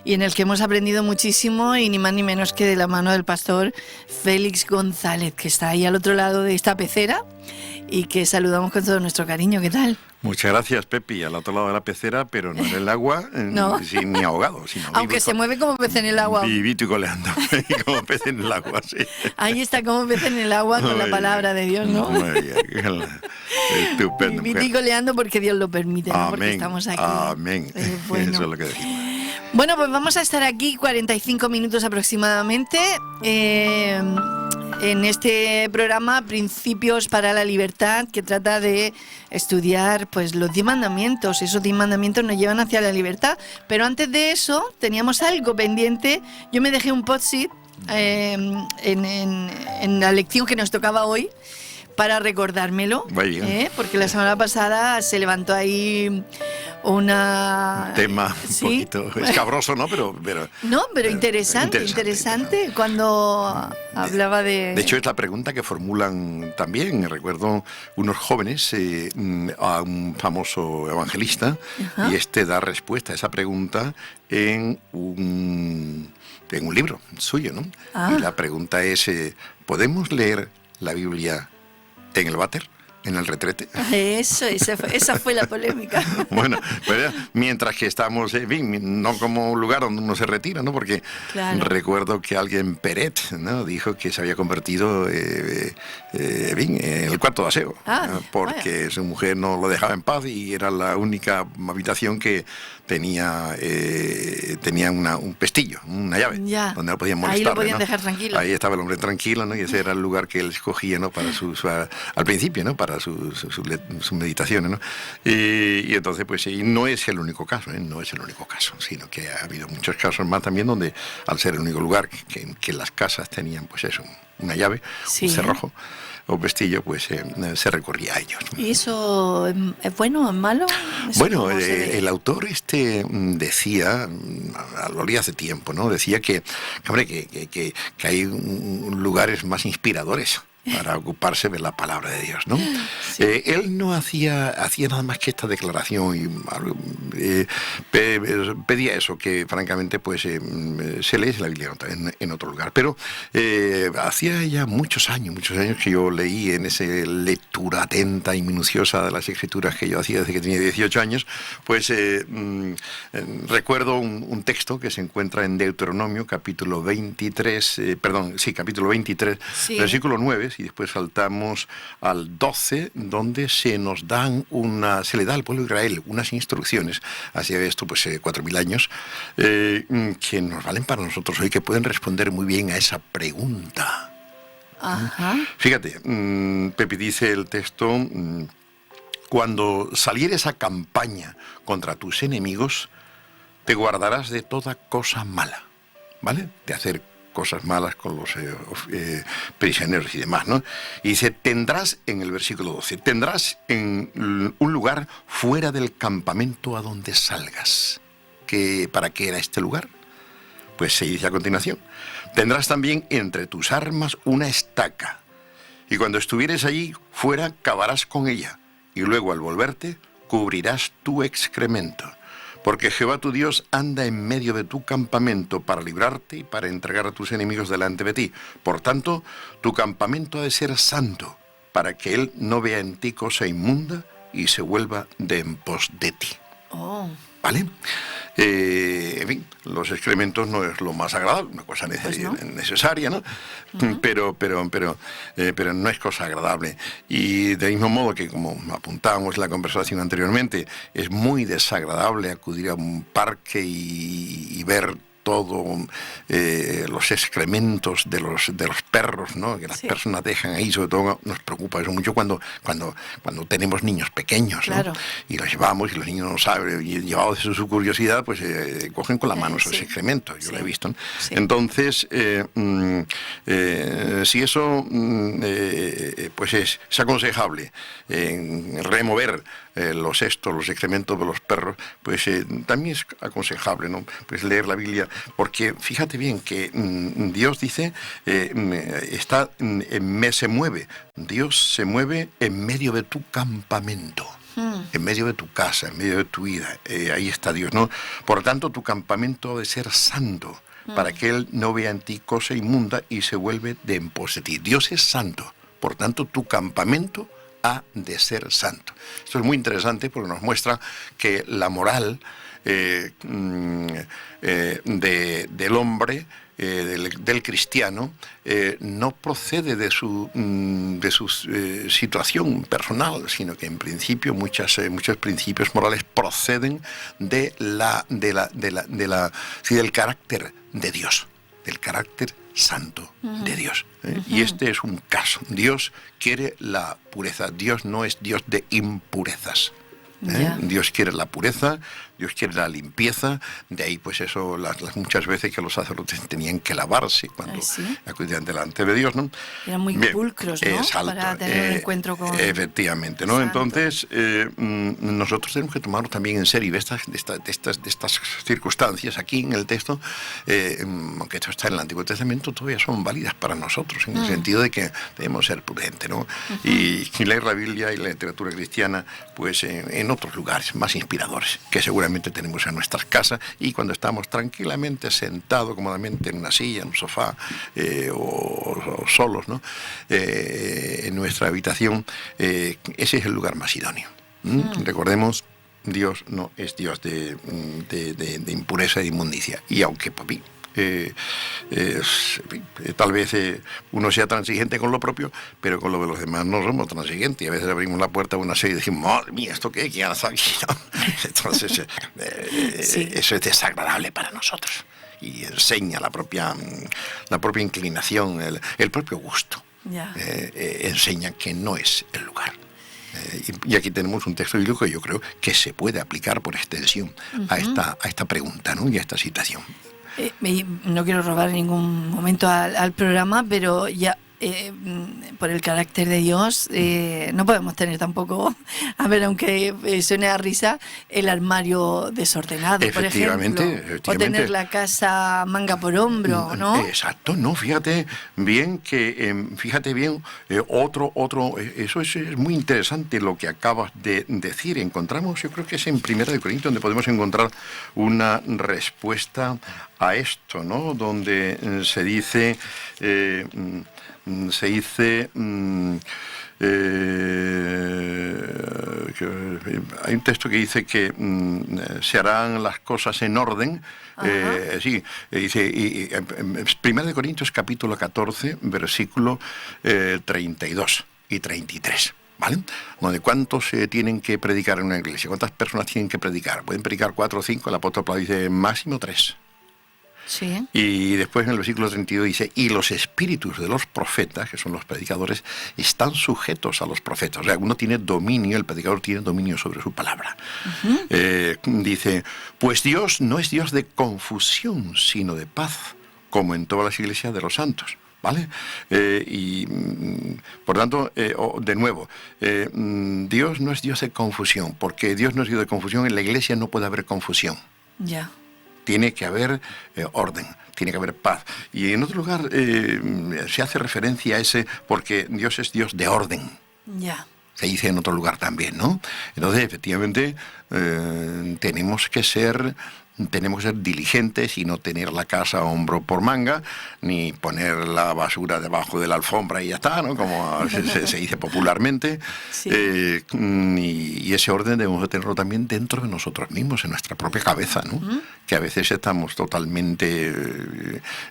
Y en el que hemos aprendido muchísimo, y ni más ni menos que de la mano del pastor Félix González, que está ahí al otro lado de esta pecera y que saludamos con todo nuestro cariño. ¿Qué tal? Muchas gracias, Pepi, al otro lado de la pecera, pero no en el agua, no. Ni ahogado, sino aunque se mueve como pez en el agua. Vivito y coleando, como pez en el agua, sí. Ahí está como pez en el agua con la palabra de Dios, ¿no? Muy bien. Estupendo. Vivito y coleando porque Dios lo permite, ¿no? Amén, porque estamos aquí. Amén. Bueno. Eso es lo que decimos. Bueno, pues vamos a estar aquí 45 minutos aproximadamente en este programa Principios para la Libertad, que trata de estudiar pues los 10 mandamientos. Esos 10 mandamientos nos llevan hacia la libertad. Pero antes de eso teníamos algo pendiente. Yo me dejé un post-it en la lección que nos tocaba hoy, para recordármelo, porque la semana pasada se levantó ahí un tema un poquito escabroso, ¿no? Pero interesante cuando hablaba de... De hecho, es la pregunta que formulan también. Recuerdo unos jóvenes a un famoso evangelista, y da respuesta a esa pregunta en un libro suyo, ¿no? Y la pregunta es, ¿podemos leer la Biblia en el váter, en el retrete? Esa fue la polémica. Bueno, pues mientras que estamos, no como un lugar donde uno se retira, ¿no? Porque recuerdo que alguien, Peret, ¿no?, dijo que se había convertido en el cuarto de aseo, porque su mujer no lo dejaba en paz y era la única habitación que tenía un pestillo, una llave, donde no podían molestarle. Ahí lo podían dejar tranquilo. Ahí estaba el hombre tranquilo, ¿no? Y ese era el lugar que él escogía, ¿no?, para al principio, ¿no?, para sus meditaciones, ¿no? Y entonces, pues sí, no es el único caso, no es el único caso, sino que ha habido muchos casos más también donde, al ser el único lugar que las casas tenían, pues eso, una llave, un cerrojo o pestillo, pues se recurría a ellos. ¿Y eso es bueno o es malo? Bueno, el autor decía, lo leí hace tiempo, ¿no? Decía que hay lugares más inspiradores para ocuparse de la palabra de Dios, ¿no? Sí. Él no hacía nada más que esta declaración y pedía eso, que francamente pues se lee la Biblia en otro lugar. Pero hacía ya muchos años que yo leí en esa lectura atenta y minuciosa de las Escrituras que yo hacía desde que tenía 18 años, pues recuerdo un texto que se encuentra en Deuteronomio, capítulo 23, versículo 9, y después saltamos al 12, donde se le da al pueblo de Israel unas instrucciones hacia esto, pues 4.000 años, que nos valen para nosotros hoy, que pueden responder muy bien a esa pregunta. Ajá. Fíjate, Pepi, dice el texto, cuando salieres a campaña contra tus enemigos, te guardarás de toda cosa mala, ¿vale? De hacer cosas malas con los prisioneros y demás, ¿no? Y dice, tendrás, en el versículo 12, tendrás en un lugar fuera del campamento a donde salgas. ¿Para qué era este lugar? Pues se dice a continuación, tendrás también entre tus armas una estaca, y cuando estuvieres allí fuera cavarás con ella, y luego al volverte cubrirás tu excremento. Porque Jehová tu Dios anda en medio de tu campamento para librarte y para entregar a tus enemigos delante de ti. Por tanto, tu campamento ha de ser santo, para que Él no vea en ti cosa inmunda y se vuelva de en pos de ti. ¿Vale? En fin, los excrementos no es lo más agradable, una cosa necesaria, ¿no? Uh-huh. Pero no es cosa agradable. Y del mismo modo que, como apuntábamos en la conversación anteriormente, es muy desagradable acudir a un parque y ver los excrementos de los perros, ¿no? Que las personas dejan ahí, sobre todo nos preocupa eso mucho cuando tenemos niños pequeños, ¿no? Claro. Y los llevamos y los niños no saben, y llevados de su curiosidad, pues cogen con la mano esos excrementos, yo lo he visto, ¿no? Sí. Entonces, si eso pues es aconsejable remover los excrementos de los perros, pues también es aconsejable, ¿no? Pues leer la Biblia, porque fíjate bien que Dios dice, se mueve, Dios se mueve en medio de tu campamento. En medio de tu casa, en medio de tu vida, ahí está Dios, ¿no? Por lo tanto, tu campamento debe ser santo, para que Él no vea en ti cosa inmunda y se vuelve de en pos de ti. Dios es santo, por tanto, tu campamento ha de ser santo. Esto es muy interesante porque nos muestra que la moral del hombre, del cristiano, no procede de su situación personal, sino que en principio muchos principios morales proceden del carácter de Dios, del carácter santo de Dios. Y este es un caso. Dios quiere la pureza. Dios no es Dios de impurezas. Dios quiere la pureza, Dios quiere la limpieza. De ahí pues eso, las muchas veces que los sacerdotes tenían que lavarse cuando acudían delante de Dios, ¿no? Eran muy pulcros, ¿no? Para tener un encuentro con... Efectivamente, ¿no? Santo. Entonces nosotros tenemos que tomarlo también en serio. De estas circunstancias aquí en el texto, aunque esto está en el Antiguo Testamento, todavía son válidas para nosotros, en el sentido de que debemos ser prudentes, ¿no? Y leer la Biblia y la literatura cristiana, pues en otros lugares más inspiradores, que seguramente tenemos en nuestras casas, y cuando estamos tranquilamente sentados cómodamente en una silla, en un sofá, o solos, ¿no? En nuestra habitación, ese es el lugar más idóneo. Recordemos, Dios no es Dios de impureza y de inmundicia, y aunque papi, tal vez uno sea transigente con lo propio, pero con lo de los demás no somos transigentes, y a veces abrimos la puerta a una serie y decimos, madre mía, ¿esto qué? ¿Quién hace aquí? Entonces eso es desagradable para nosotros, y enseña la propia inclinación, el propio gusto. Enseña que no es el lugar. Y aquí tenemos un texto bíblico que yo creo que se puede aplicar por extensión a esta pregunta, ¿no? Y a esta situación. No quiero robar en ningún momento al programa, pero ya por el carácter de Dios no podemos tener tampoco, a ver, aunque suene a risa, el armario desordenado, por ejemplo, o tener la casa manga por hombro, ¿no? Exacto, no, fíjate bien, eso es muy interesante lo que acabas de decir. Encontramos, yo creo que es en 1 Corintios donde podemos encontrar una respuesta a esto, ¿no? Donde se dice... hay un texto que dice que se harán las cosas en orden. Dice, 1 Corintios capítulo 14, versículo 32 y 33. ¿Vale? Donde cuántos tienen que predicar en una iglesia, cuántas personas tienen que predicar. Pueden predicar 4 o 5, el apóstol Pablo dice máximo 3. Sí. Y después en el versículo 32 dice, y los espíritus de los profetas, que son los predicadores, están sujetos a los profetas. O sea, uno tiene dominio, el predicador tiene dominio sobre su palabra. Dice, pues Dios no es Dios de confusión, sino de paz, como en todas las iglesias de los santos. ¿Vale? Por tanto, de nuevo, Dios no es Dios de confusión, porque Dios no es Dios de confusión, en la iglesia no puede haber confusión. Ya. Tiene que haber orden, tiene que haber paz. Y en otro lugar se hace referencia a ese, porque Dios es Dios de orden. Ya. Se dice en otro lugar también, ¿no? Entonces, efectivamente, tenemos que ser diligentes y no tener la casa hombro por manga, ni poner la basura debajo de la alfombra y ya está, ¿no? Como se dice popularmente. Sí. Y ese orden debemos de tenerlo también dentro de nosotros mismos, en nuestra propia cabeza, ¿no? Que a veces estamos totalmente,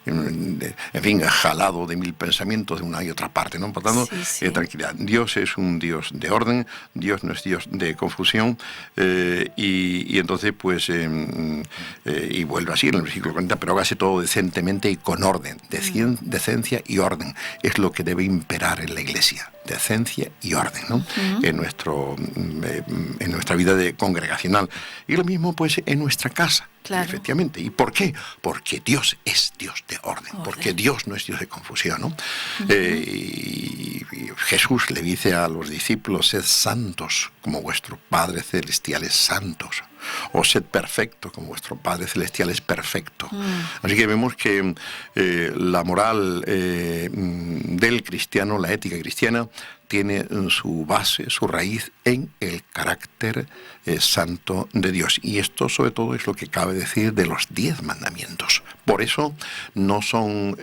en fin, jalados de mil pensamientos de una y otra parte, ¿no? Por tanto, tranquilidad. Dios es un Dios de orden, Dios no es Dios de confusión, Y entonces, pues, y vuelve así en el versículo 40, pero hágase todo decentemente y con orden. Decencia y orden es lo que debe imperar en la Iglesia. Decencia y orden, ¿no? En nuestra vida congregacional. Y lo mismo, pues, en nuestra casa. Claro. Efectivamente. ¿Y por qué? Porque Dios es Dios de orden. Porque Dios no es Dios de confusión, ¿no? Y Jesús le dice a los discípulos: sed santos como vuestro Padre Celestial es santos. O sed perfectos como vuestro Padre Celestial es perfecto. Así que vemos que la moral del cristiano, la ética cristiana, tiene su base, su raíz en el carácter santo de Dios. Y esto sobre todo es lo que cabe decir de los 10 mandamientos. Por eso no son,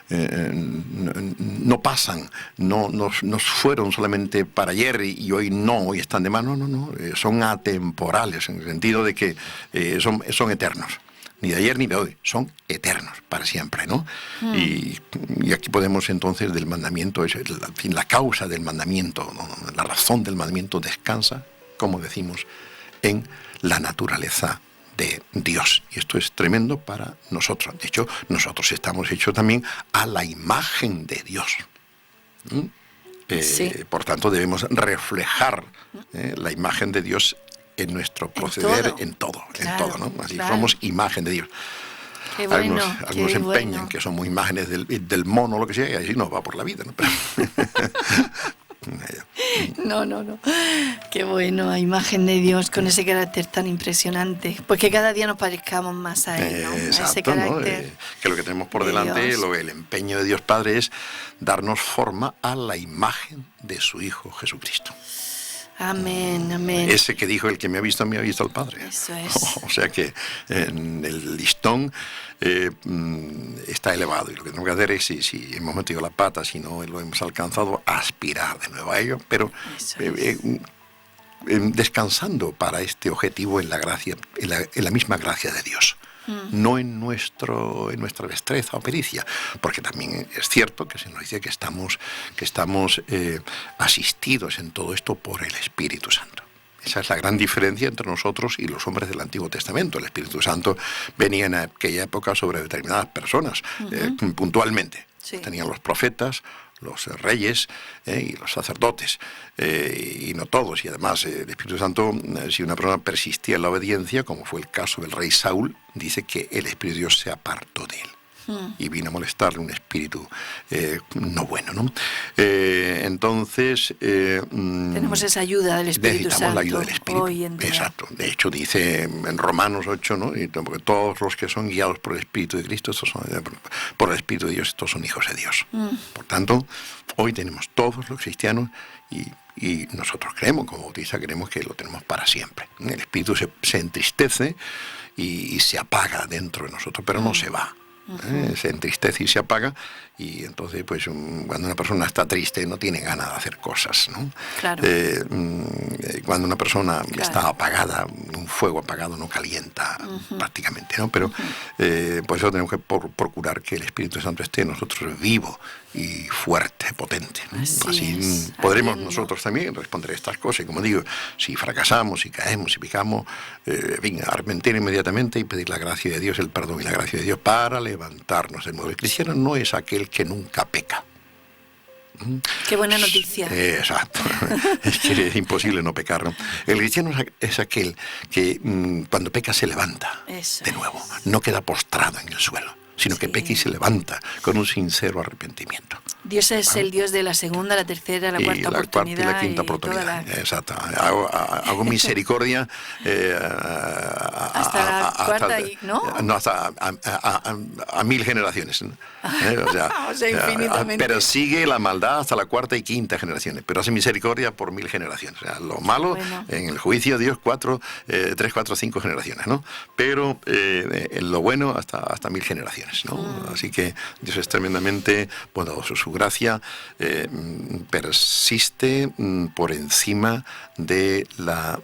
no pasan, no fueron solamente para ayer y hoy no, hoy están de mano, no, son atemporales en el sentido de que son eternos. Ni de ayer ni de hoy, son eternos, para siempre, ¿no? Y aquí podemos entonces del mandamiento, al fin, la causa del mandamiento, ¿no? La razón del mandamiento descansa, como decimos, en la naturaleza de Dios. Y esto es tremendo para nosotros. De hecho, nosotros estamos hechos también a la imagen de Dios. Sí. Por tanto, debemos reflejar la imagen de Dios en nuestro proceder, en todo, ¿no? Así somos imagen de Dios. Qué bueno, algunos empeñan que somos imágenes del mono o lo que sea, y así nos va por la vida, ¿no? No. Qué bueno, a imagen de Dios, con ese carácter tan impresionante. Pues que cada día nos parezcamos más a Él, ¿no? Exacto, a ese carácter. ¿no? Que lo que tenemos por delante, el empeño de Dios Padre es darnos forma a la imagen de su Hijo Jesucristo. Amén. Ese que dijo: el que me ha visto, a mí ha visto al Padre. Eso es. O sea que el listón está elevado, y lo que tenemos que hacer es, si hemos metido la pata, si no lo hemos alcanzado, aspirar de nuevo a ello, pero descansando para este objetivo en la gracia, en la misma gracia de Dios. No en nuestra destreza o pericia, porque también es cierto que se nos dice que estamos asistidos en todo esto por el Espíritu Santo. Esa es la gran diferencia entre nosotros y los hombres del Antiguo Testamento. El Espíritu Santo venía en aquella época sobre determinadas personas, puntualmente. Sí. Tenían los profetas, los reyes y los sacerdotes, y no todos. Y además el Espíritu Santo, si una persona persistía en la obediencia, como fue el caso del rey Saúl, dice que el Espíritu de Dios se apartó de él. Y vino a molestarle un espíritu no bueno, ¿no? Entonces... tenemos esa ayuda del Espíritu Santo. Necesitamos la ayuda del Espíritu. Hoy en día. Exacto. De hecho, dice en Romanos 8, ¿no? Porque todos los que son guiados por el Espíritu de Cristo, por el Espíritu de Dios, estos son hijos de Dios. Por tanto, hoy tenemos todos los cristianos y nosotros creemos, como bautista, creemos que lo tenemos para siempre. El Espíritu se entristece y se apaga dentro de nosotros, pero no se va. Se entristece y se apaga, y entonces pues cuando una persona está triste no tiene ganas de hacer cosas, ¿no? Claro. Cuando una persona está apagada, un fuego apagado no calienta prácticamente, ¿no? Pero por eso tenemos que procurar que el Espíritu Santo esté en nosotros vivo y fuerte, potente, ¿no? Así podremos nosotros también responder a estas cosas. Y como digo, si fracasamos, si caemos, si picamos, arrepentir inmediatamente y pedir la gracia de Dios, el perdón y la gracia de Dios para levantarnos de nuevo. El cristiano no es aquel que nunca peca. Qué buena noticia. Exacto. Es que es imposible no pecar, ¿no? El cristiano es aquel que cuando peca se levanta de nuevo. No queda postrado en el suelo, sino que peca y se levanta con un sincero arrepentimiento. Dios es el Dios de la segunda, la tercera, la cuarta oportunidad. Y la quinta oportunidad. Exacto. Hago misericordia hasta la cuarta, ¿no? No, hasta a 1000 generaciones. ¿No? O sea, infinitamente. Pero sigue la maldad hasta la cuarta y quinta generaciones, pero hace misericordia por 1000 generaciones. O sea, lo malo, en el juicio Dios 3, 4, 5 generaciones, ¿no? Pero lo bueno hasta 1000 generaciones, ¿no? Así que Dios es tremendamente bondadoso. Su gracia persiste por encima de la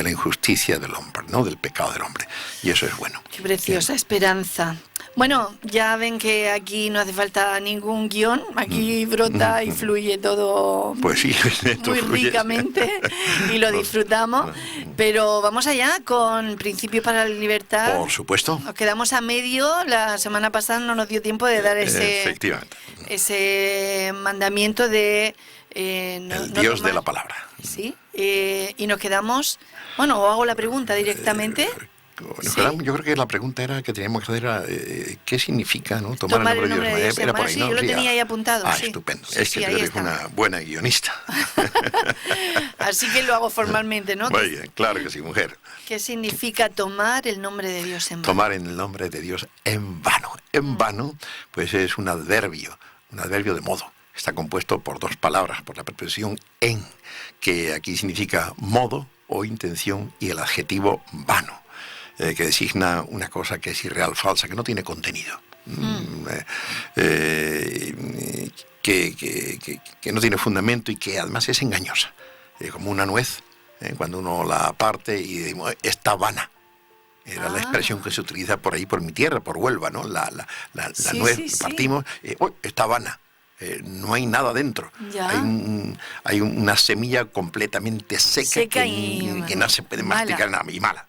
injusticia del hombre, ¿no? Del pecado del hombre. Y eso es bueno. Qué preciosa esperanza. Bueno, ya ven que aquí no hace falta ningún guión, aquí brota y fluye todo Pues sí, esto muy fluye. ricamente y lo disfrutamos. Pero vamos allá con Principio para la Libertad. Por supuesto. Nos quedamos a medio, la semana pasada no nos dio tiempo de dar Efectivamente. ese mandamiento de... El Dios de la palabra. Sí, y nos quedamos... Bueno, o hago la pregunta directamente... ¿Sí? Yo creo que la pregunta era que teníamos que hacer era ¿qué significa, ¿no? Tomar el nombre de Dios? Era por ahí, sí, ¿no? Yo lo tenía ahí apuntado. Sí. Estupendo. Sí, Es que tú eres una buena guionista. Así que lo hago formalmente, ¿no? Muy bien, claro que sí, mujer. ¿Qué significa tomar el nombre de Dios en vano? Tomar el nombre de Dios en vano. En vano, pues es un adverbio de modo. Está compuesto por dos palabras, por la preposición en, que aquí significa modo o intención, y el adjetivo vano, que designa una cosa que es irreal, falsa, que no tiene contenido, que no tiene fundamento y que además es engañosa, como una nuez, cuando uno la parte y decimos, está vana. Era la expresión que se utiliza por ahí, por mi tierra, por Huelva, ¿no? La sí, nuez, partimos, está vana. No hay nada dentro. Hay una semilla completamente seca que no se puede masticar nada, y mala.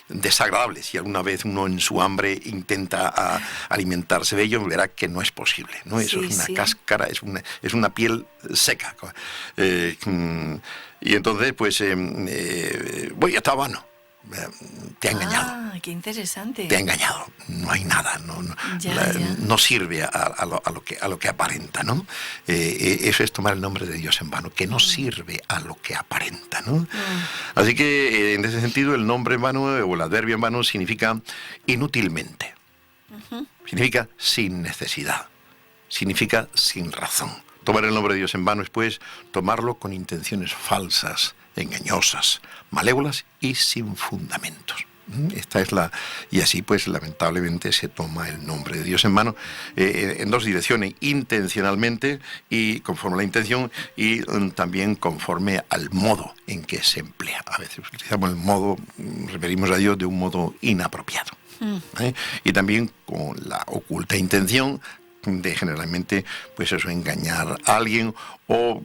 Desagradable. Si alguna vez uno en su hambre intenta alimentarse de ello, verá que no es posible, ¿no? Eso es una cáscara, es una piel seca. Y entonces, pues, está vano. Te ha engañado. Ah, qué interesante. Te ha engañado. No hay nada. No sirve a lo que aparenta, ¿no? Eso es tomar el nombre de Dios en vano, que no sirve a lo que aparenta, ¿no? Así que, en ese sentido, el nombre en vano o el adverbio en vano significa inútilmente. Significa sin necesidad. Significa sin razón. Tomar el nombre de Dios en vano es, pues, tomarlo con intenciones falsas, engañosas, malévolas y sin fundamentos. Esta es y así, pues, lamentablemente se toma el nombre de Dios en vano en dos direcciones: intencionalmente y conforme a la intención, y también conforme al modo en que se emplea. A veces utilizamos el modo, referimos a Dios de un modo inapropiado. Y también con la oculta intención de generalmente, pues eso, engañar a alguien o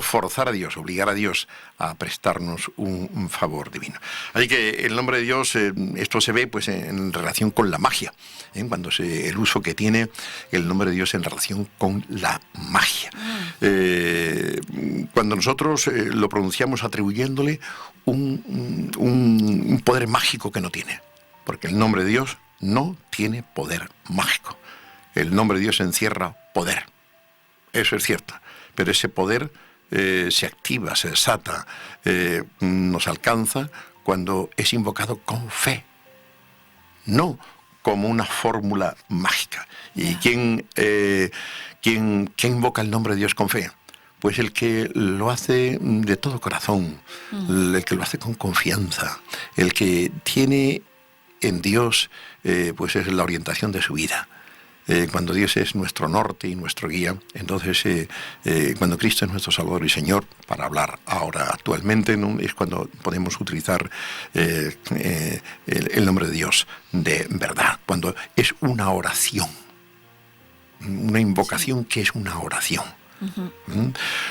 forzar a Dios, obligar a Dios a prestarnos un favor divino. Así que el nombre de Dios, esto se ve, pues, en relación con la magia, cuando el uso que tiene el nombre de Dios en relación con la magia. Cuando nosotros lo pronunciamos atribuyéndole un poder mágico que no tiene, porque el nombre de Dios no tiene poder mágico. El nombre de Dios encierra poder, eso es cierto, pero ese poder se activa, se desata, nos alcanza cuando es invocado con fe, no como una fórmula mágica. ¿Y quién invoca el nombre de Dios con fe? Pues el que lo hace de todo corazón, el que lo hace con confianza, el que tiene en Dios, pues es la orientación de su vida. Cuando Dios es nuestro norte y nuestro guía, entonces cuando Cristo es nuestro Salvador y Señor, para hablar ahora actualmente, ¿no?, es cuando podemos utilizar el nombre de Dios de verdad, cuando es una oración, una invocación que es una oración.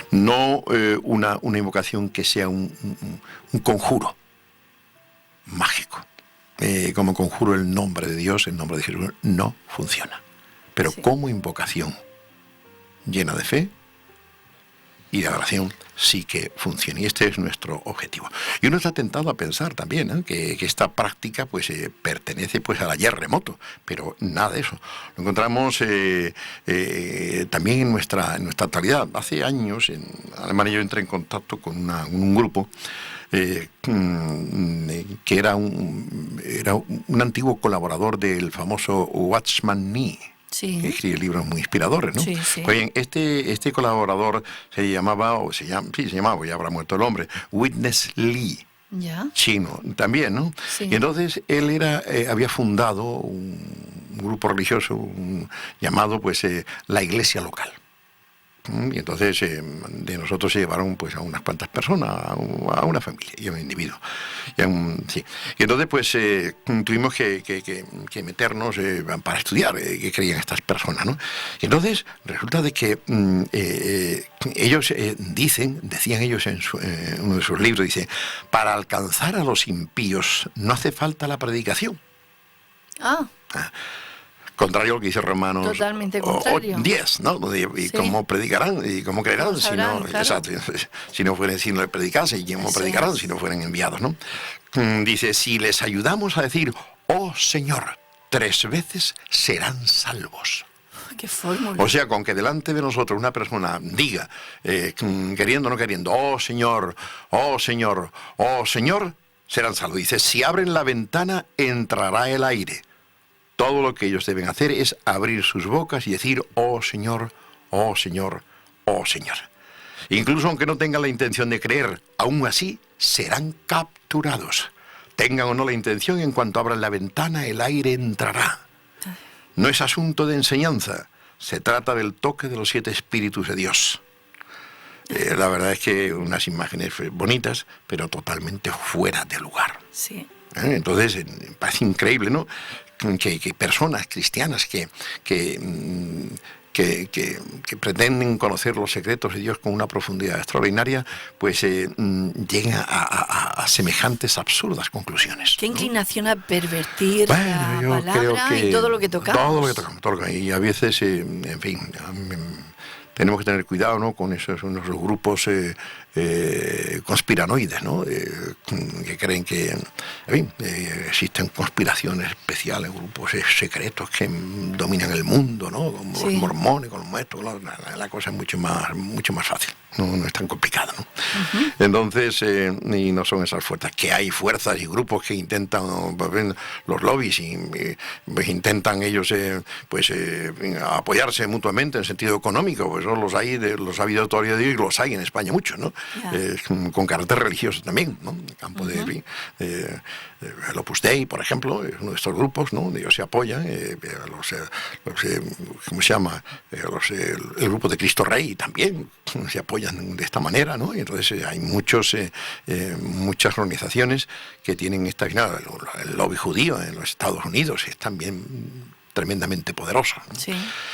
No una invocación que sea un conjuro mágico. Como conjuro el nombre de Dios, el nombre de Jesús, no funciona. Pero como invocación llena de fe y de adoración, sí que funciona. Y este es nuestro objetivo. Y uno está tentado a pensar también, ¿eh?, que esta práctica, pues, pertenece, pues, al ayer remoto, pero nada de eso. Lo encontramos también en nuestra actualidad. Hace años en Alemania yo entré en contacto con un grupo que era un antiguo colaborador del famoso Watchman Nee. Sí. Que escribe libros muy inspiradores, ¿no? Sí. Pues bien, este colaborador se llamaba, ya habrá muerto el hombre, Witness Lee. ¿Ya? Chino también, ¿no? Sí. Y entonces él había fundado un grupo religioso llamado, pues, la iglesia local. Y entonces de nosotros se llevaron pues a unas cuantas personas, a una familia y a un individuo. Sí. Y entonces pues tuvimos que meternos para estudiar qué creían estas personas, ¿no? Y entonces resulta de que ellos decían ellos en uno de sus libros, dice, para alcanzar a los impíos no hace falta la predicación. Contrario a lo que dice Romanos totalmente contrario. 10, ¿no? Y cómo predicarán y cómo creerán sabrán, si no fueren, si no les predicase, y cómo predicarán si no fueran enviados, ¿no? Dice, si les ayudamos a decir, oh Señor, 3 veces serán salvos. ¡Qué fórmula! O sea, con que delante de nosotros una persona diga, queriendo o no queriendo, oh Señor, oh Señor, oh Señor, serán salvos. Dice, si abren la ventana, entrará el aire. Todo lo que ellos deben hacer es abrir sus bocas y decir, oh Señor, oh Señor, oh Señor. Incluso aunque no tengan la intención de creer, aún así serán capturados. Tengan o no la intención, en cuanto abran la ventana, el aire entrará. No es asunto de enseñanza, se trata del toque de los 7 espíritus de Dios. La verdad es que unas imágenes bonitas, pero totalmente fuera de lugar. Sí. Entonces, parece increíble, ¿no? Que personas cristianas que pretenden conocer los secretos de Dios con una profundidad extraordinaria, pues lleguen a semejantes absurdas conclusiones. Qué inclinación a pervertir la palabra y todo lo que tocamos. Todo lo que tocamos. Y a veces, en fin, tenemos que tener cuidado, ¿no?, con esos grupos conspiranoides, ¿no?, que creen que, en fin, existen conspiraciones especiales, grupos secretos que dominan el mundo, ¿no?, como los mormones, con los maestros. La cosa es mucho más fácil, no es tan complicada, ¿no? Entonces, y no son esas fuerzas, que hay fuerzas y grupos que intentan, los lobbies, y pues intentan ellos apoyarse mutuamente en sentido económico. Pues los hay, los ha habido todavía y los hay en España muchos, ¿no? Con carácter religioso también, ¿no? En el campo de el Opus Dei, por ejemplo, es uno de estos grupos, ¿no?, donde ellos se apoyan, ¿cómo se llama? El grupo de Cristo Rey también se apoyan de esta manera, ¿no? Y entonces hay muchas organizaciones que tienen esta... El lobby judío en los Estados Unidos es también tremendamente poderoso, ¿no? Sí.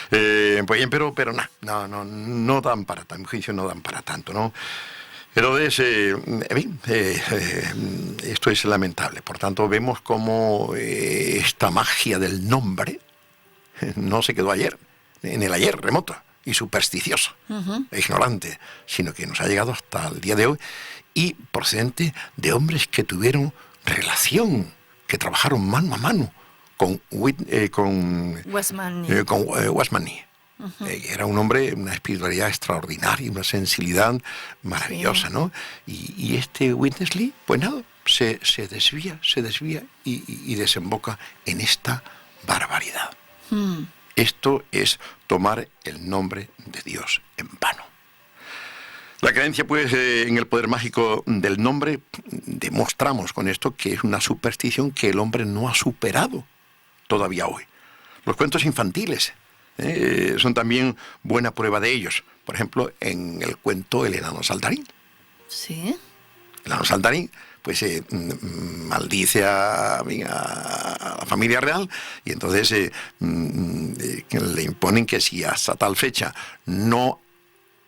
Pues bien, pero no dan para tanto, en mi juicio no dan para tanto, ¿no? Entonces, esto es lamentable. Por tanto, vemos cómo esta magia del nombre no se quedó ayer, en el ayer remoto y supersticioso, e ignorante, sino que nos ha llegado hasta el día de hoy, y procedente de hombres que tuvieron relación, que trabajaron mano a mano con Westmani. Era un hombre, una espiritualidad extraordinaria, una sensibilidad maravillosa, ¿no? Y este Witness-Lee, pues nada, se desvía y desemboca en esta barbaridad. Esto es tomar el nombre de Dios en vano. La creencia, pues, en el poder mágico del nombre, demostramos con esto que es una superstición que el hombre no ha superado todavía hoy. Los cuentos infantiles son también buena prueba de ellos. Por ejemplo, en el cuento El enano saltarín. Sí. El enano saltarín, pues maldice a la familia real, y entonces le imponen que si hasta tal fecha no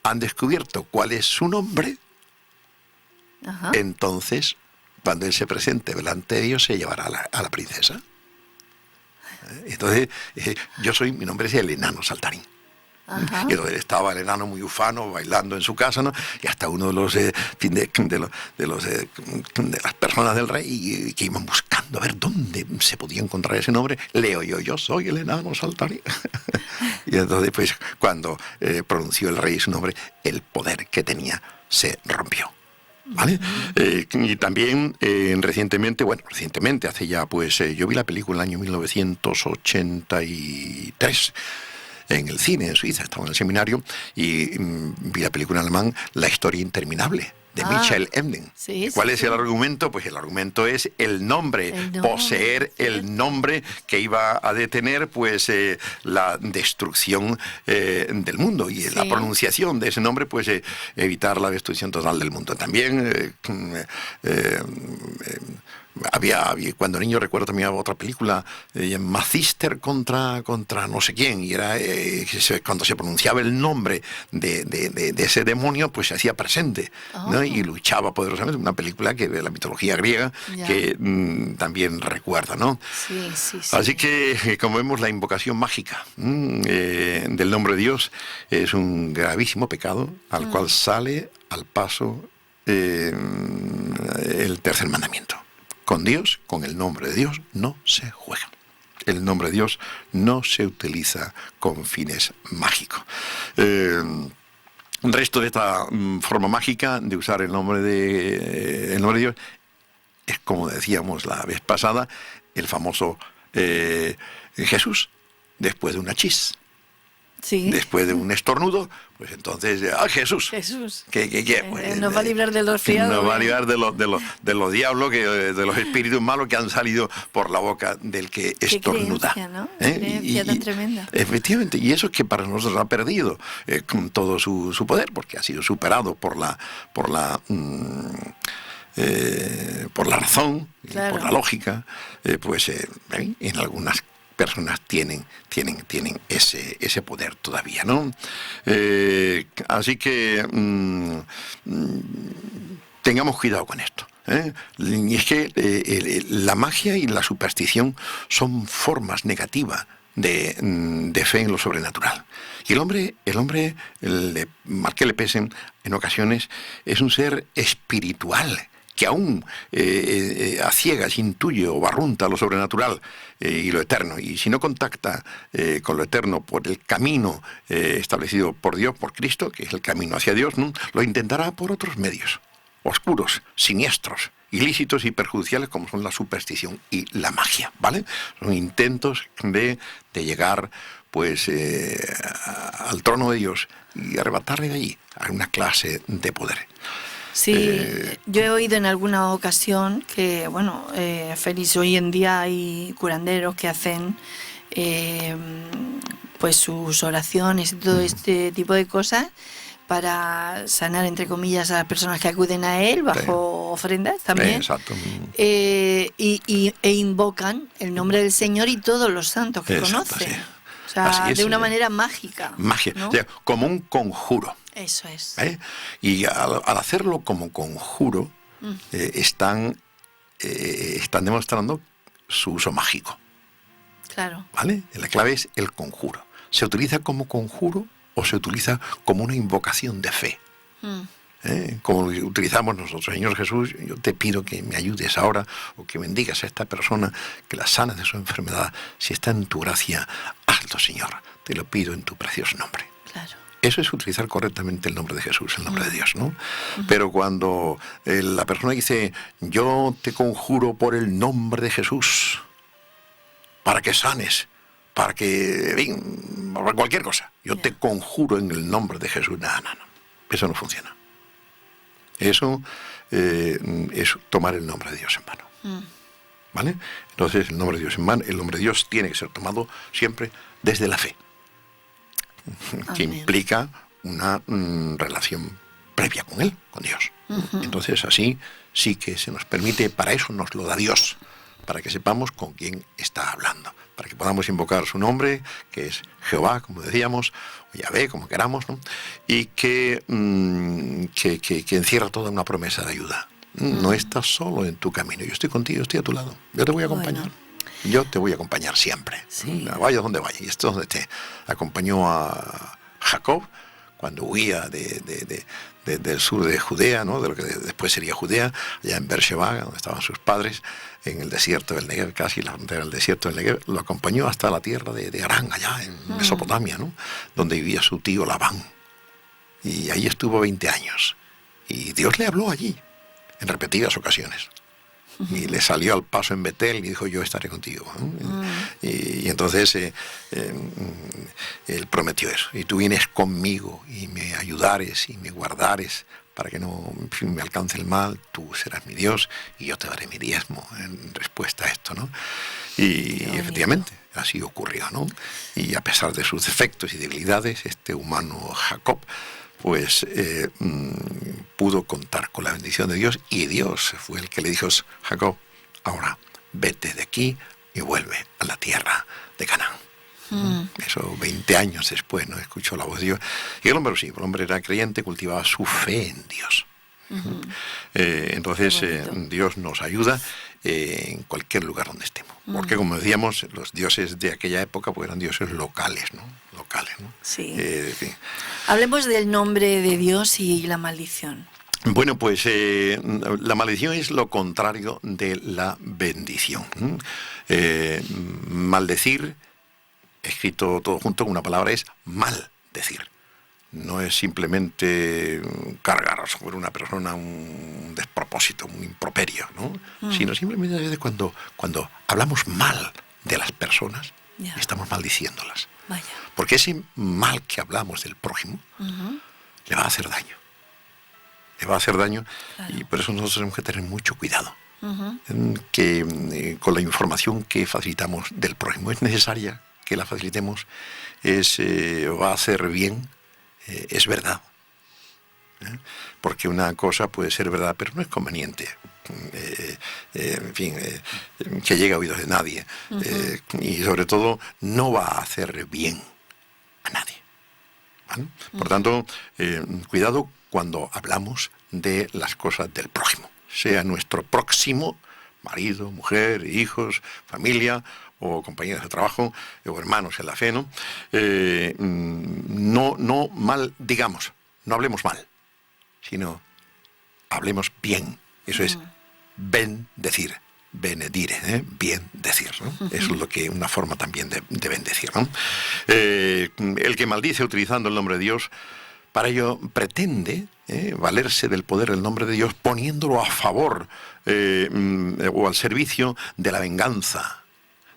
han descubierto cuál es su nombre, entonces, cuando él se presente delante de ellos, se llevará a la princesa. Entonces, mi nombre es el enano saltarín. Y entonces estaba el enano muy ufano bailando en su casa, ¿no? Y hasta uno de las personas del rey que iban buscando a ver dónde se podía encontrar ese nombre, le oyó: yo soy el enano saltarín. Y entonces, pues, cuando pronunció el rey su nombre, el poder que tenía se rompió, ¿vale? Y también recientemente, hace ya, pues, yo vi la película en el año 1983 en el cine en Suiza, estaba en el seminario, y vi la película en alemán, La historia interminable, de Michael Enden. Sí, ¿Cuál sí, es sí. el argumento? Pues el argumento es el nombre, poseer el nombre que iba a detener pues la destrucción del mundo, y la pronunciación de ese nombre pues evitar la destrucción total del mundo. También había cuando niño, recuerdo también otra película, Magister contra no sé quién, y era cuando se pronunciaba el nombre de ese demonio, pues se hacía presente, ¿no? Y luchaba poderosamente. Una película que de la mitología griega que también recuerda, ¿no? Sí, sí, sí. Así que, como vemos, la invocación mágica del nombre de Dios es un gravísimo pecado al cual sale al paso el tercer mandamiento. Con Dios, con el nombre de Dios, no se juega. El nombre de Dios no se utiliza con fines mágicos. El resto de esta forma mágica de usar el nombre de Dios es, como decíamos la vez pasada, el famoso Jesús, después de una chis. Sí. Después de un estornudo, pues entonces, Jesús. Jesús. Pues, nos va a librar de los friados. Nos va a librar de los diablos, de los espíritus malos que han salido por la boca del que estornuda. Qué creencia, ¿no? Creencia tan tremenda. Efectivamente, y eso es que para nosotros ha perdido con todo su poder, porque ha sido superado por la razón, claro, por la lógica, pues en algunas personas tienen ese poder todavía, ¿no? Así que tengamos cuidado con esto. Y es que la magia y la superstición son formas negativas de fe en lo sobrenatural. Y el hombre, mal que le pesen, en ocasiones es un ser espiritual, que aún a ciegas intuye o barrunta lo sobrenatural y lo eterno. Y si no contacta con lo eterno por el camino establecido por Dios, por Cristo, que es el camino hacia Dios, ¿no?, lo intentará por otros medios, oscuros, siniestros, ilícitos y perjudiciales, como son la superstición y la magia, ¿vale? Son intentos de llegar pues al trono de Dios y arrebatarle de allí a una clase de poder. Sí, yo he oído en alguna ocasión que, bueno, Félix, hoy en día hay curanderos que hacen pues sus oraciones y todo este tipo de cosas para sanar, entre comillas, a las personas que acuden a él bajo ofrendas también. Exacto. E invocan el nombre del Señor y todos los santos que conocen. Sí. O sea, es, de una manera mágica. Magia, ¿no? O sea, como un conjuro. Eso es. Y al hacerlo como conjuro, están demostrando su uso mágico. Claro. ¿Vale? La clave es el conjuro. ¿Se utiliza como conjuro o se utiliza como una invocación de fe? Como lo utilizamos nosotros. Señor Jesús, yo te pido que me ayudes ahora, o que bendigas a esta persona, que la sanes de su enfermedad. Si está en tu gracia, hazlo, Señor. Te lo pido en tu precioso nombre. Claro. Eso es utilizar correctamente el nombre de Jesús, el nombre de Dios, ¿no? Pero cuando la persona dice, yo te conjuro por el nombre de Jesús, para que sanes, para cualquier cosa, yo te conjuro en el nombre de Jesús, no, eso no funciona. Eso es tomar el nombre de Dios en vano. ¿Vale? Entonces, el nombre de Dios en vano, el nombre de Dios tiene que ser tomado siempre desde la fe, que implica una relación previa con Él, con Dios. Entonces, así sí que se nos permite, para eso nos lo da Dios, para que sepamos con quién está hablando, para que podamos invocar su nombre, que es Jehová, como decíamos, o Yahvé, como queramos, ¿no? Y que encierra toda una promesa de ayuda. No estás solo en tu camino, yo estoy contigo, estoy a tu lado, yo te voy a acompañar. Bueno. Yo te voy a acompañar siempre, vaya donde vaya. Y esto es donde te acompañó a Jacob cuando huía del sur de Judea, ¿no?, de lo que después sería Judea, allá en Beersheba, donde estaban sus padres, en el desierto del Negev, casi la frontera del desierto del Negev. Lo acompañó hasta la tierra de Harán, allá en Mesopotamia, ¿no?, donde vivía su tío Labán. Y ahí estuvo 20 años. Y Dios le habló allí, en repetidas ocasiones. Y le salió al paso en Betel y dijo, yo estaré contigo, ¿no? Y entonces él prometió eso. Y tú vienes conmigo y me ayudares y me guardares para que no en fin, me alcance el mal, tú serás mi Dios y yo te daré mi diezmo en respuesta a esto, ¿no? Y efectivamente, así ocurrió, ¿no? Y a pesar de sus defectos y debilidades, este humano Jacob, pues pudo contar con la bendición de Dios, y Dios fue el que le dijo: Jacob, ahora vete de aquí y vuelve a la tierra de Canaán. Eso 20 años después, ¿no? Escuchó la voz de Dios. Y el hombre, sí, el hombre era creyente, cultivaba su fe en Dios. Entonces Dios nos ayuda en cualquier lugar donde estemos. Porque, como decíamos, los dioses de aquella época pues eran dioses locales, ¿no? Sí. Sí. Hablemos del nombre de Dios y la maldición. Bueno, pues la maldición es lo contrario de la bendición. Maldecir, escrito todo junto con una palabra, es maldecir. No es simplemente cargar sobre una persona un despropósito, un improperio, ¿no? Sino simplemente a veces cuando hablamos mal de las personas, estamos maldiciéndolas. Vaya. Porque ese mal que hablamos del prójimo le va a hacer daño. Le va a hacer daño, claro. Y por eso nosotros tenemos que tener mucho cuidado. Que con la información que facilitamos del prójimo, es necesaria que la facilitemos, va a hacer bien, es verdad. Porque una cosa puede ser verdad, pero no es conveniente. En fin, que llegue a oídos de nadie. Y sobre todo, no va a hacer bien a nadie. ¿Vale? Por tanto, cuidado cuando hablamos de las cosas del prójimo, sea nuestro próximo, marido, mujer, hijos, familia, o compañeros de trabajo, o hermanos en la fe, ¿no? No mal digamos, no hablemos mal, sino hablemos bien. Eso es bendecir, benedire, bien decir, ¿no? Eso es lo que una forma también de bendecir, ¿no? El que maldice utilizando el nombre de Dios, para ello pretende valerse del poder del nombre de Dios, poniéndolo a favor o al servicio de la venganza,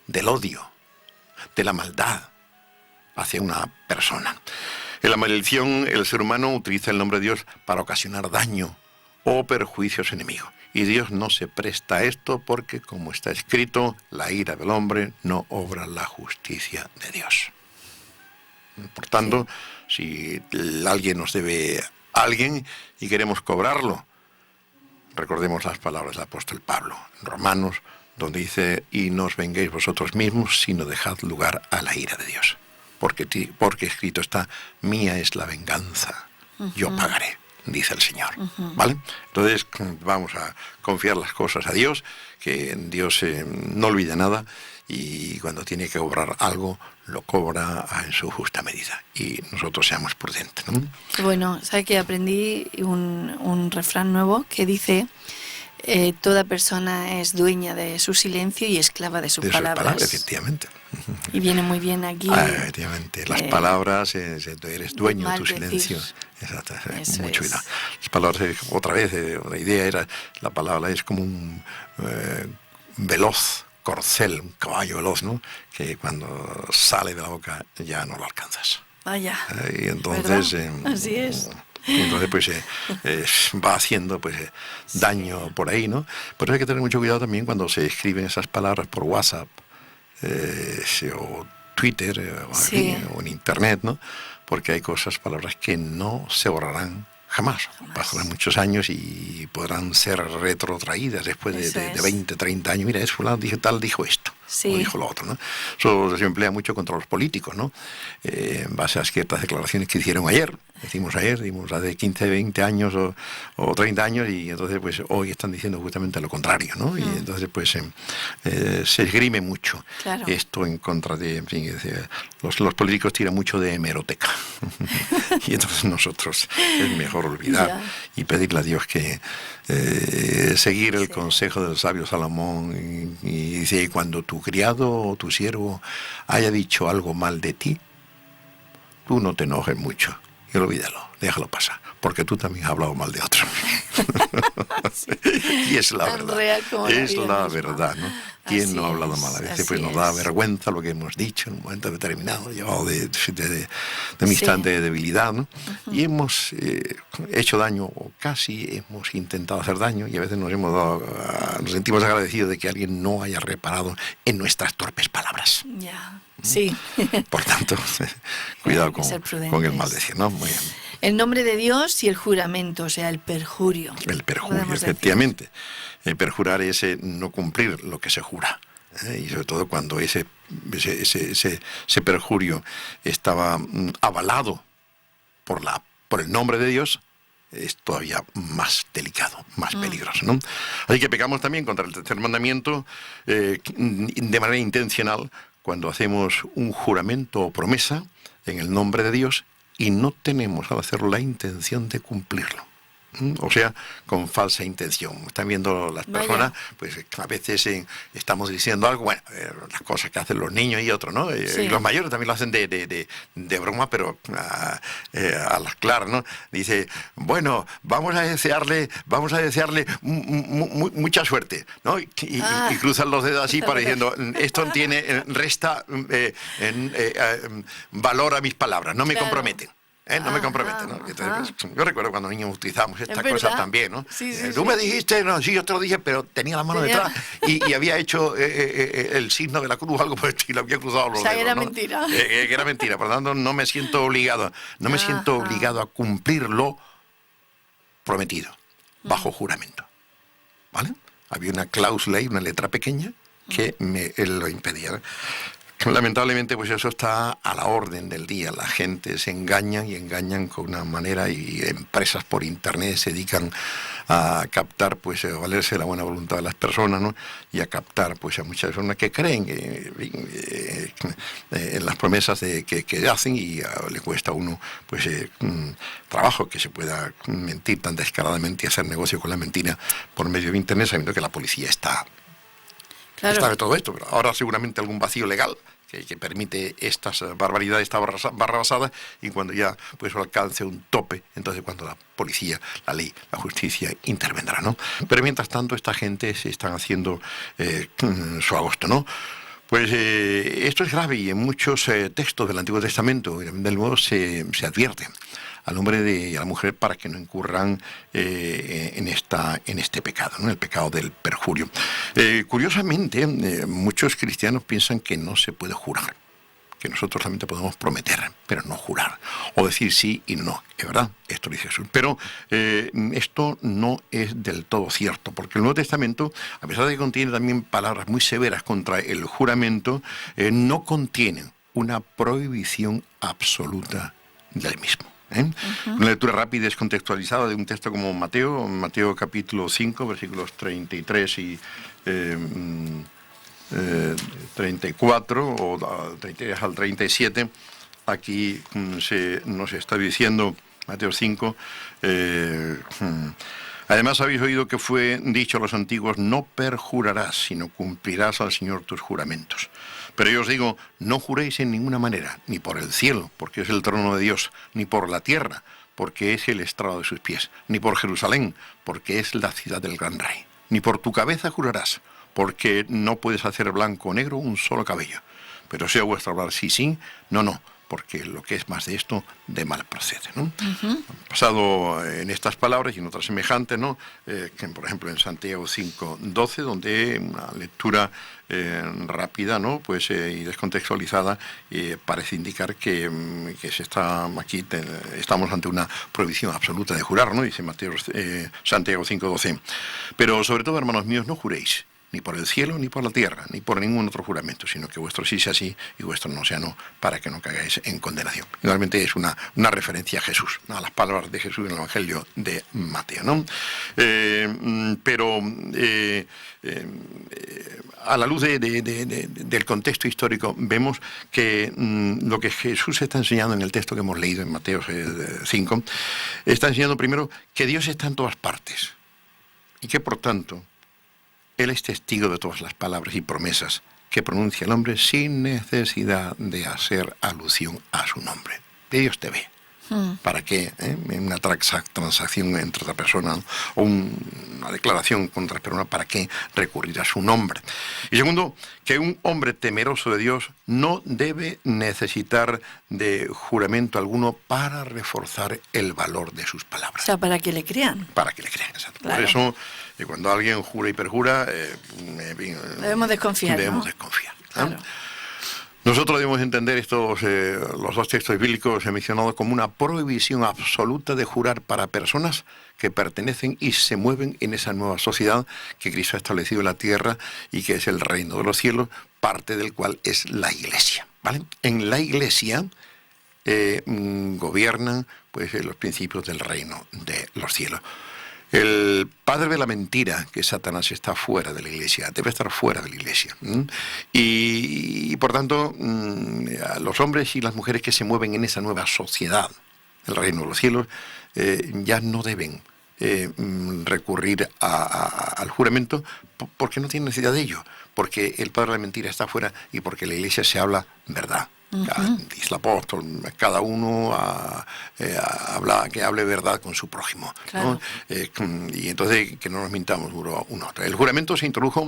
del odio, de la maldad hacia una persona. En la maldición, el ser humano utiliza el nombre de Dios para ocasionar daño o perjuicios enemigos. Y Dios no se presta a esto porque, como está escrito, la ira del hombre no obra la justicia de Dios. Por tanto, si alguien nos debe a alguien y queremos cobrarlo, recordemos las palabras del apóstol Pablo en Romanos, donde dice: y no os venguéis vosotros mismos, sino dejad lugar a la ira de Dios. Porque escrito está: mía es la venganza, yo pagaré, dice el Señor. ¿Vale? Entonces vamos a confiar las cosas a Dios, que Dios no olvida nada, y cuando tiene que cobrar algo, lo cobra en su justa medida. Y nosotros seamos prudentes, ¿no? Bueno, ¿sabes que aprendí un refrán nuevo que dice: toda persona es dueña de su silencio y esclava de sus palabras. Efectivamente. Y viene muy bien aquí. Efectivamente. Las palabras, eres dueño de tu silencio. Exacto. Mucho cuidado. Las palabras, otra vez, la idea era, la palabra es como un veloz corcel, un caballo veloz, ¿no? Que cuando sale de la boca ya no lo alcanzas. Vaya. Y entonces... así es. Entonces pues va haciendo pues daño por ahí, ¿no? Pero hay que tener mucho cuidado también cuando se escriben esas palabras por WhatsApp o Twitter o en Internet, ¿no? Porque hay palabras que no se borrarán jamás. Pasarán muchos años y podrán ser retrotraídas después de 20, 30 años. Mira, fulano dijo esto, o dijo lo otro, ¿no? Eso se emplea mucho contra los políticos, ¿no? En base a ciertas declaraciones que hicieron ayer, dimos hace 15, 20 años o 30 años, y entonces pues hoy están diciendo justamente lo contrario, ¿no? Y entonces pues se esgrime mucho esto en contra de... En fin, los políticos tiran mucho de hemeroteca. Y entonces nosotros es mejor olvidar y pedirle a Dios que seguir el consejo del sabio Salomón, y dice: cuando tu criado o tu siervo haya dicho algo mal de ti, tú no te enojes mucho y olvídalo, déjalo pasar, porque tú también has hablado mal de otros. Sí. Y es la Tan verdad. real como la Es vida la misma. verdad, ¿no? ¿Quién Así no ha hablado es, mal? A veces así pues nos da es. vergüenza lo que hemos dicho en un momento determinado, llevado de mi Sí. instante de debilidad, ¿no? Y hemos hecho daño, o casi hemos intentado hacer daño, y a veces nos sentimos agradecidos de que alguien no haya reparado en nuestras torpes palabras. Ya, sí. Por tanto, cuidado Hay que ser con el prudentes. maldecir, ¿no? Muy bien. El nombre de Dios y el juramento, o sea, el perjurio. El perjurio, podemos decir. efectivamente. Perjurar es no cumplir lo que se jura. Y sobre todo cuando ese perjurio estaba avalado por el nombre de Dios, es todavía más delicado, más peligroso, ¿no? Así que pecamos también contra el tercer mandamiento de manera intencional cuando hacemos un juramento o promesa en el nombre de Dios y no tenemos al hacerlo la intención de cumplirlo. O sea, con falsa intención. Están viendo las personas, pues a veces estamos diciendo algo, bueno, las cosas que hacen los niños y otros, ¿no? Sí. Y los mayores también lo hacen de broma, pero a las claras, ¿no? Dice, bueno, vamos a desearle mucha suerte, ¿no? Y cruzan los dedos así para diciendo, esto resta valor a mis palabras, no me comprometen. No me compromete, ¿no? Entonces, yo recuerdo cuando niños utilizábamos estas cosas también, ¿no? Sí, Tú me dijiste, no, sí, yo te lo dije, pero tenía la mano detrás y había hecho el signo de la cruz, algo por el estilo, había cruzado los dedos. Era ¿no? mentira. Que era mentira, por lo tanto no me siento obligado, a cumplir lo prometido, bajo juramento, ¿vale? Había una cláusula y una letra pequeña que me lo impedía, ¿no? Lamentablemente, pues eso está a la orden del día. La gente se engaña y engañan con una manera, y empresas por internet se dedican a captar, pues a valerse de la buena voluntad de las personas, ¿no? Y a captar, pues a muchas personas que creen en las promesas que hacen, y le cuesta a uno, pues trabajo que se pueda mentir tan descaradamente y hacer negocio con la mentira por medio de internet, sabiendo que la policía está de todo esto, pero ahora seguramente algún vacío legal que permite estas barbaridades, esta barra basada, y cuando ya pues alcance un tope, entonces cuando la policía, la ley, la justicia intervendrá, ¿no? Pero mientras tanto esta gente se están haciendo su agosto, ¿no? Pues esto es grave, y en muchos textos del Antiguo Testamento y del Nuevo se advierte al hombre y a la mujer para que no incurran en este pecado, ¿no? El pecado del perjurio. Curiosamente, muchos cristianos piensan que no se puede jurar, que nosotros solamente podemos prometer, pero no jurar, o decir sí y no. Es verdad, esto lo dice Jesús. Pero esto no es del todo cierto, porque el Nuevo Testamento, a pesar de que contiene también palabras muy severas contra el juramento, no contienen una prohibición absoluta del mismo. Una lectura rápida y descontextualizada de un texto como Mateo capítulo 5, versículos 33 y 34, o 33 al 37, aquí nos está diciendo Mateo 5, además habéis oído que fue dicho a los antiguos, no perjurarás, sino cumplirás al Señor tus juramentos. Pero yo os digo, no juréis en ninguna manera, ni por el cielo, porque es el trono de Dios, ni por la tierra, porque es el estrado de sus pies, ni por Jerusalén, porque es la ciudad del gran rey. Ni por tu cabeza jurarás, porque no puedes hacer blanco o negro un solo cabello. Pero sea vuestro hablar sí, sí, no, no, porque lo que es más de esto, de mal procede, ¿no? Basado en estas palabras y en otras semejantes, ¿no? Que por ejemplo en Santiago 5:12, donde una lectura rápida, ¿no? Pues y descontextualizada, parece indicar que estamos ante una prohibición absoluta de jurar, ¿no? Dice Santiago 5:12. Pero sobre todo, hermanos míos, no juréis, ni por el cielo, ni por la tierra, ni por ningún otro juramento, sino que vuestro sí sea sí y vuestro no sea no, para que no caigáis en condenación. Realmente es una referencia a Jesús, ¿no? A las palabras de Jesús en el Evangelio de Mateo, ¿no? A la luz del contexto histórico, vemos que lo que Jesús está enseñando en el texto que hemos leído en Mateo 5, está enseñando primero que Dios está en todas partes, y que por tanto Él es testigo de todas las palabras y promesas que pronuncia el hombre sin necesidad de hacer alusión a su nombre. Dios te ve, ¿Para qué? Una transacción entre otra persona o una declaración contra otra persona, ¿para qué recurrir a su nombre? Y segundo, que un hombre temeroso de Dios no debe necesitar de juramento alguno para reforzar el valor de sus palabras. O sea, para que le crean. Para que le crean, exacto. Claro. Por eso, cuando alguien jura y perjura, Debemos desconfiar, debemos ¿no? desconfiar. Claro. Nosotros debemos entender los dos textos bíblicos mencionados como una prohibición absoluta de jurar para personas que pertenecen y se mueven en esa nueva sociedad que Cristo ha establecido en la tierra y que es el reino de los cielos, parte del cual es la Iglesia, ¿vale? En la Iglesia gobiernan pues los principios del reino de los cielos. El padre de la mentira, que es Satanás, está fuera de la Iglesia, debe estar fuera de la Iglesia. Y por tanto, a los hombres y las mujeres que se mueven en esa nueva sociedad, el reino de los cielos, ya no deben recurrir al juramento porque no tienen necesidad de ello, porque el padre de la mentira está fuera y porque en la Iglesia se habla verdad. Dice el apóstol, cada uno que hable verdad con su prójimo, claro, ¿no? Y entonces que no nos mintamos uno a otro. El juramento se introdujo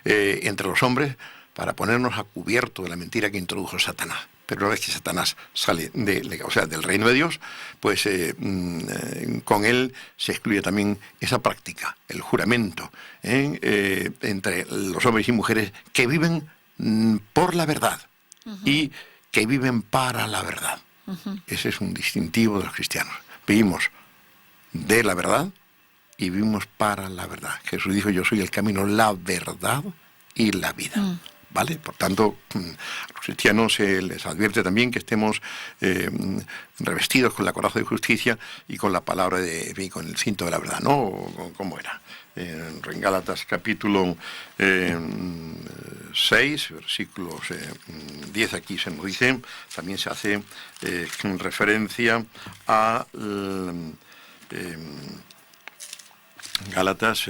entre los hombres para ponernos a cubierto de la mentira que introdujo Satanás. Pero una vez que Satanás sale del reino de Dios, pues con él se excluye también esa práctica, el juramento, entre los hombres y mujeres que viven por la verdad y que viven para la verdad. Ese es un distintivo de los cristianos. Vivimos de la verdad y vivimos para la verdad. Jesús dijo, yo soy el camino, la verdad y la vida. ¿Vale? Por tanto, a los cristianos se les advierte también que estemos revestidos con la coraza de justicia y con la palabra con el cinto de la verdad, ¿no? ¿Cómo era? En Gálatas capítulo 6, versículos 10, aquí se nos dice, también se hace referencia a Gálatas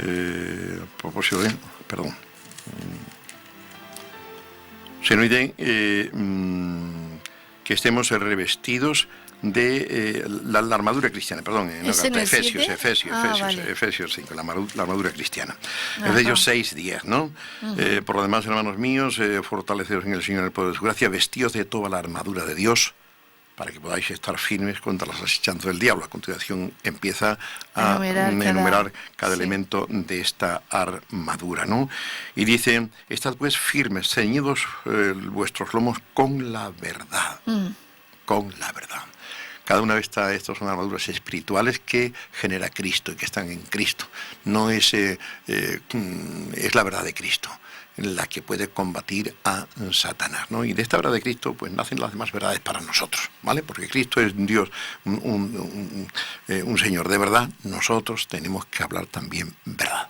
a propósito de, perdón, se nos dice que estemos revestidos de la armadura cristiana, perdón, Efesios 5, la armadura cristiana. Efesios 6, 10, ¿no? Por lo demás, hermanos míos, fortaleceos en el Señor, en el poder de su gracia, vestidos de toda la armadura de Dios, para que podáis estar firmes contra las asechanzas del diablo. A continuación empieza a enumerar cada elemento de esta armadura, ¿no? Y dice, estad pues firmes, ceñidos vuestros lomos con la verdad. Con la verdad. Cada una de estas son armaduras espirituales que genera Cristo y que están en Cristo. No es la verdad de Cristo la que puede combatir a Satanás, ¿no? Y de esta verdad de Cristo pues nacen las demás verdades para nosotros, ¿vale? Porque Cristo es Dios, un Señor de verdad. Nosotros tenemos que hablar también verdad.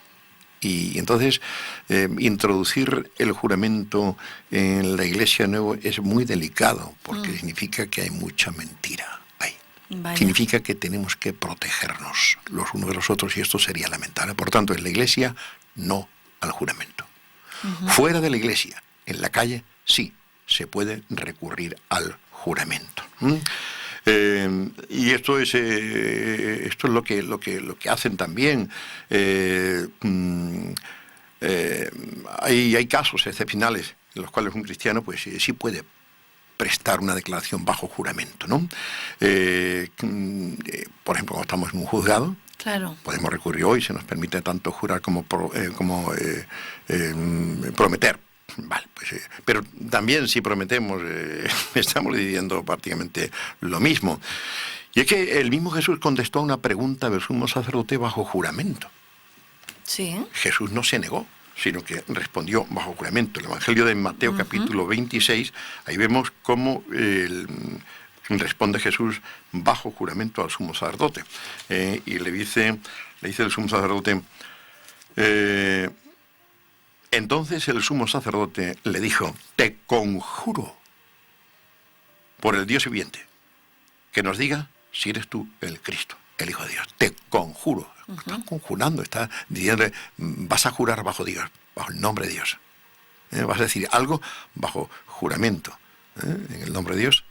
Y entonces introducir el juramento en la Iglesia nueva es muy delicado porque significa que hay mucha mentira ahí. Vaya. Significa que tenemos que protegernos los unos de los otros y esto sería lamentable. Por tanto, en la Iglesia no al juramento. Fuera de la Iglesia, en la calle, sí se puede recurrir al juramento. Y esto es lo que hacen también. Hay casos excepcionales en los cuales un cristiano pues sí puede prestar una declaración bajo juramento, ¿no? Por ejemplo, cuando estamos en un juzgado, claro, podemos recurrir hoy, se nos permite tanto jurar como prometer. Vale, pues, pero también si prometemos, estamos diciendo prácticamente lo mismo. Y es que el mismo Jesús contestó a una pregunta del sumo sacerdote bajo juramento. sí. Jesús no se negó, sino que respondió bajo juramento. El Evangelio de Mateo capítulo 26, ahí vemos cómo responde Jesús bajo juramento al sumo sacerdote. Y le dice el sumo sacerdote, entonces el sumo sacerdote le dijo, te conjuro por el Dios viviente, que nos diga si eres tú el Cristo, el Hijo de Dios. Te conjuro. Está conjurando, está diciendo, vas a jurar bajo Dios, bajo el nombre de Dios. Vas a decir algo bajo juramento, en el nombre de Dios,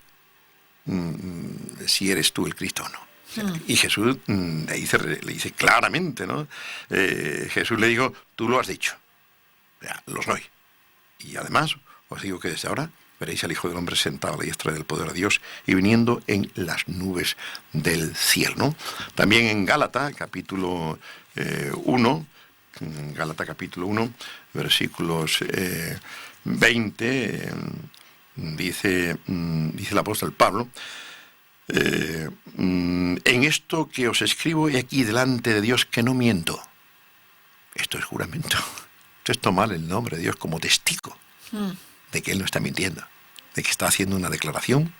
si eres tú el Cristo o no. Y Jesús le dice claramente, ¿no? Jesús le dijo, tú lo has dicho. Ya, lo soy. Y además, os digo que desde ahora veréis al Hijo del Hombre sentado a la diestra del poder de Dios y viniendo en las nubes del cielo, ¿no? También en Gálatas, capítulo 1, Gálatas capítulo 1, versículos 20, dice el apóstol Pablo, en esto que os escribo he aquí delante de Dios que no miento. Esto es juramento. Esto es tomar el nombre de Dios como testigo de que Él no está mintiendo, de que está haciendo una declaración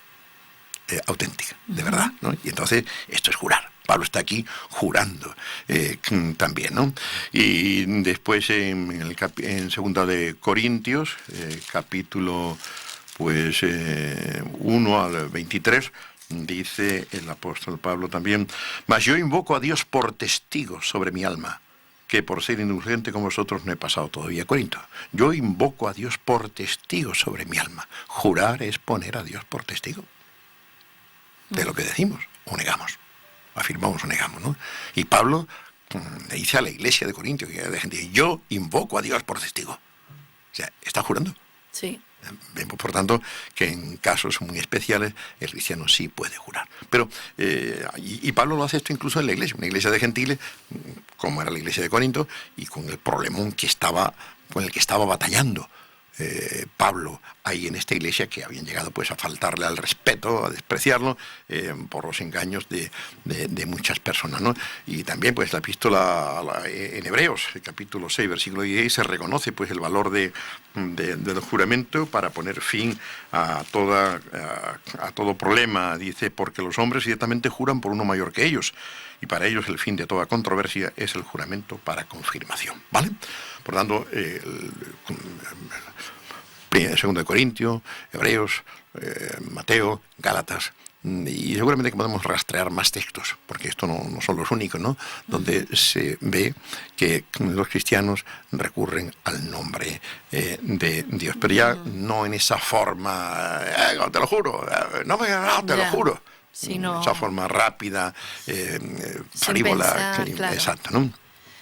auténtica, de verdad, ¿no? Y entonces esto es jurar. Pablo está aquí jurando también, ¿no? Y después en 2 de Corintios, capítulo 1 al 23, dice el apóstol Pablo también, mas yo invoco a Dios por testigo sobre mi alma, que por ser indulgente como vosotros no he pasado todavía Corinto. Yo invoco a Dios por testigo sobre mi alma. Jurar es poner a Dios por testigo de lo que decimos o negamos. Afirmamos o negamos, ¿no? Y Pablo le dice a la iglesia de Corintio, que de gente, yo invoco a Dios por testigo. O sea, está jurando. Sí. Vemos, por tanto, que en casos muy especiales el cristiano sí puede jurar. Pero, y Pablo lo hace esto incluso en la iglesia, una iglesia de gentiles, como era la iglesia de Corinto, y con el problemón con el que estaba batallando Pablo ahí en esta iglesia, que habían llegado pues a faltarle al respeto, a despreciarlo por los engaños de muchas personas, ¿no? Y también pues la epístola en Hebreos, el capítulo 6, versículo 16, se reconoce pues el valor del juramento para poner fin a todo problema. Dice, porque los hombres ciertamente juran por uno mayor que ellos, y para ellos el fin de toda controversia es el juramento para confirmación, ¿vale? Por tanto, 2 de Corintios, Hebreos, Mateo, Gálatas, y seguramente que podemos rastrear más textos, porque estos no son los únicos, ¿no? Donde se ve que los cristianos recurren al nombre de Dios, pero ya no en esa forma, te lo juro, te lo juro, sino esa forma rápida, frívola, claro. Exacto, ¿no?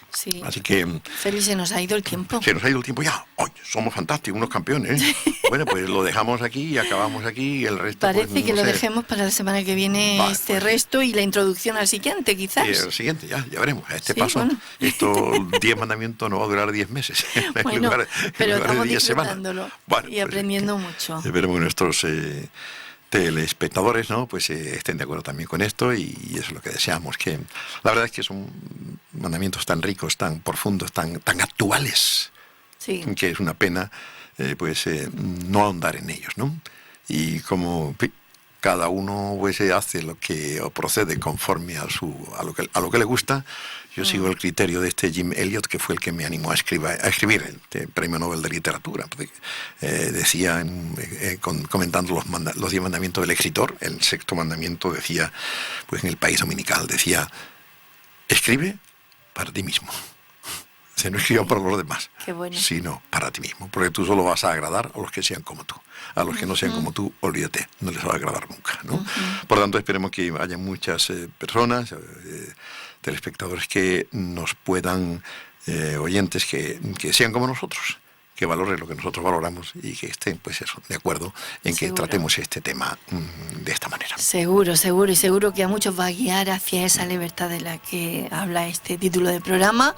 Sí. Así que Félix, se nos ha ido el tiempo. Se nos ha ido el tiempo ya. Hoy somos fantásticos, unos campeones, ¿eh? Bueno, pues lo dejamos aquí y acabamos aquí. Y el resto, parece pues, que no lo sé. Dejemos para la semana que viene, Vale, este pues, resto y la introducción al siguiente, quizás. El siguiente, ya veremos. A este Sí, paso, bueno. estos 10 mandamientos no va a durar 10 meses. Bueno, pero en lugar estamos de 10 semanas. disfrutándolo Bueno, y aprendiendo mucho. Esperemos que nuestros telespectadores, ¿no? Pues estén de acuerdo también con esto, y eso es lo que deseamos, que la verdad es que son mandamientos tan ricos, tan profundos, tan actuales, Sí. que es una pena no ahondar en ellos, ¿no? Y como cada uno pues hace lo que o procede conforme a lo que le gusta, yo sigo el criterio de este Jim Elliot, que fue el que me animó a escribir el Premio Nobel de Literatura. Decía, comentando los 10 mandamientos del escritor, el 6º mandamiento decía, pues en el País Dominical, decía, escribe para ti mismo. O sea, no escriba para los demás, Qué bueno. sino para ti mismo, porque tú solo vas a agradar a los que sean como tú. A los que no sean como tú, olvídate, no les va a agradar nunca, ¿no? Por lo tanto, esperemos que haya muchas personas, telespectadores, que nos puedan, oyentes que sean como nosotros, que valoren lo que nosotros valoramos y que estén, pues eso, de acuerdo en que Seguro. tratemos este tema de esta manera. Seguro, y seguro que a muchos va a guiar hacia esa libertad de la que habla este título de programa,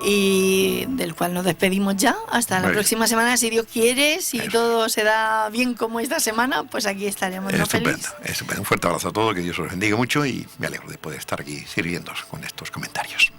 y del cual nos despedimos ya. Hasta la Vale. próxima semana, si Dios quiere, si Eso. todo se da bien como esta semana, pues aquí estaremos, ¿no, Félix? Estupendo. Un fuerte abrazo a todos, que Dios os bendiga mucho, y me alegro de poder estar aquí sirviéndoos con estos comentarios.